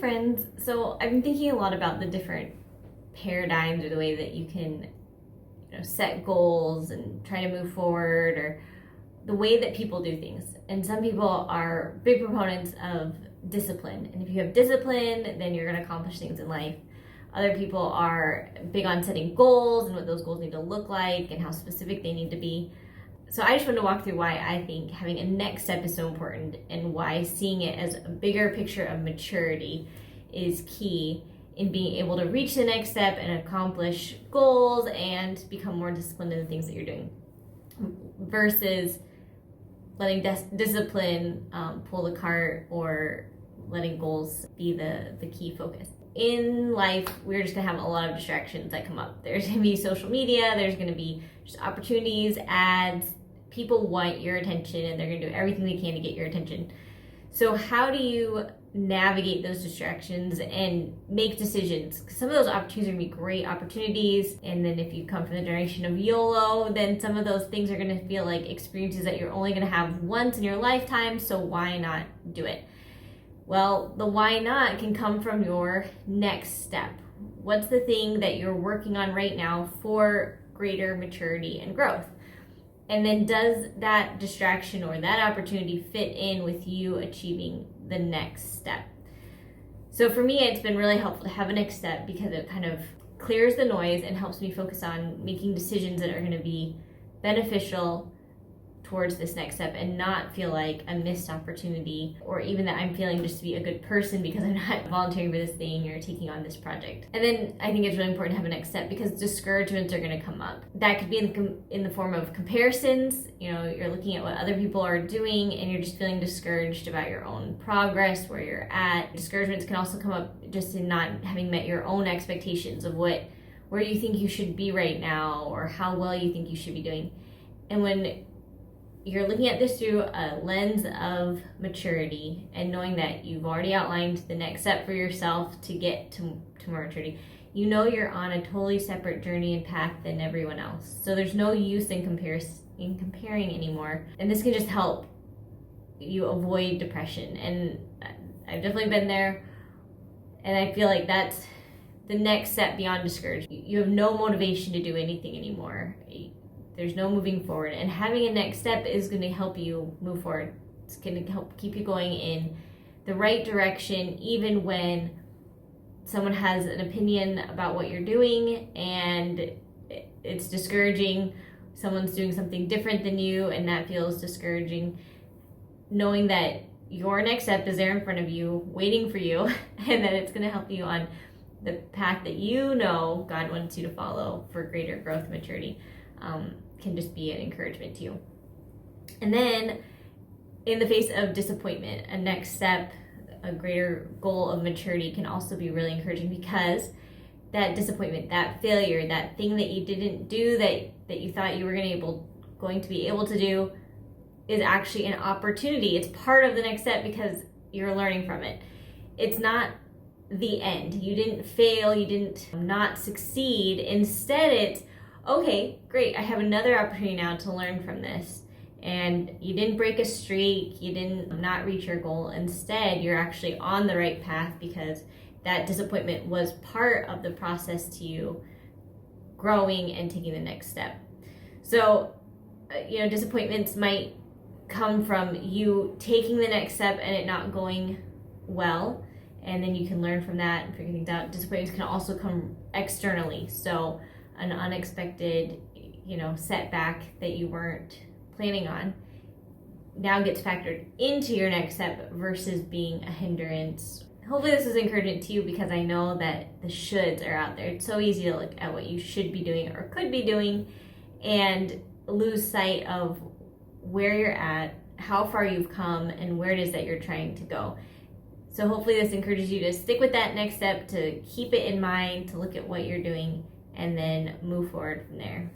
friends. So I've been thinking a lot about the different paradigms or the way that you can set goals and try to move forward, or the way that people do things. And some people are big proponents of discipline. And if you have discipline, then you're going to accomplish things in life. Other people are big on setting goals and what those goals need to look like and how specific they need to be. So I just want to walk through why I think having a next step is so important, and why seeing it as a bigger picture of maturity is key in being able to reach the next step and accomplish goals and become more disciplined in the things that you're doing, versus letting discipline pull the cart, or letting goals be the key focus. In life, we're just gonna have a lot of distractions that come up. There's gonna be social media, there's gonna be just opportunities, ads. People want your attention and they're gonna do everything they can to get your attention. So how do you navigate those distractions and make decisions? 'Cause some of those opportunities are gonna be great opportunities, and then if you come from the generation of YOLO, then some of those things are gonna feel like experiences that you're only gonna have once in your lifetime, so why not do it? Well, the why not can come from your next step. What's the thing that you're working on right now for greater maturity and growth? And then does that distraction or that opportunity fit in with you achieving the next step? So for me, it's been really helpful to have a next step, because it kind of clears the noise and helps me focus on making decisions that are going to be beneficial towards this next step, and not feel like a missed opportunity, or even that I'm feeling just to be a good person because I'm not volunteering for this thing or taking on this project. And then I think it's really important to have a next step, because discouragements are going to come up. That could be in the form of comparisons. You're looking at what other people are doing and you're just feeling discouraged about your own progress, where you're at. Discouragements can also come up just in not having met your own expectations of where you think you should be right now, or how well you think you should be doing. And when you're looking at this through a lens of maturity, and knowing that you've already outlined the next step for yourself to get to more maturity, you're on a totally separate journey and path than everyone else. So there's no use in comparing anymore. And this can just help you avoid depression. And I've definitely been there, and I feel like that's the next step beyond discouragement. You have no motivation to do anything anymore. There's no moving forward, and having a next step is going to help you move forward. It's going to help keep you going in the right direction, even when someone has an opinion about what you're doing and it's discouraging. Someone's doing something different than you, and that feels discouraging. Knowing that your next step is there in front of you, waiting for you, and that it's going to help you on the path that God wants you to follow for greater growth and maturity. Can just be an encouragement to you. And then in the face of disappointment, a next step, a greater goal of maturity can also be really encouraging, because that disappointment, that failure, that thing that you didn't do that you thought you were going to be able to do, is actually an opportunity. It's part of the next step because you're learning from it. It's not the end. You didn't fail, you didn't not succeed. Instead, it's, okay, great, I have another opportunity now to learn from this. And you didn't break a streak, you didn't not reach your goal. Instead, you're actually on the right path, because that disappointment was part of the process to you growing and taking the next step. So, disappointments might come from you taking the next step and it not going well, and then you can learn from that and figure things out. Disappointments can also come externally. So an unexpected, setback that you weren't planning on now gets factored into your next step versus being a hindrance. Hopefully this is encouraging to you, because I know that the shoulds are out there. It's so easy to look at what you should be doing or could be doing and lose sight of where you're at, how far you've come, and where it is that you're trying to go. So hopefully this encourages you to stick with that next step, to keep it in mind, to look at what you're doing, and then move forward from there.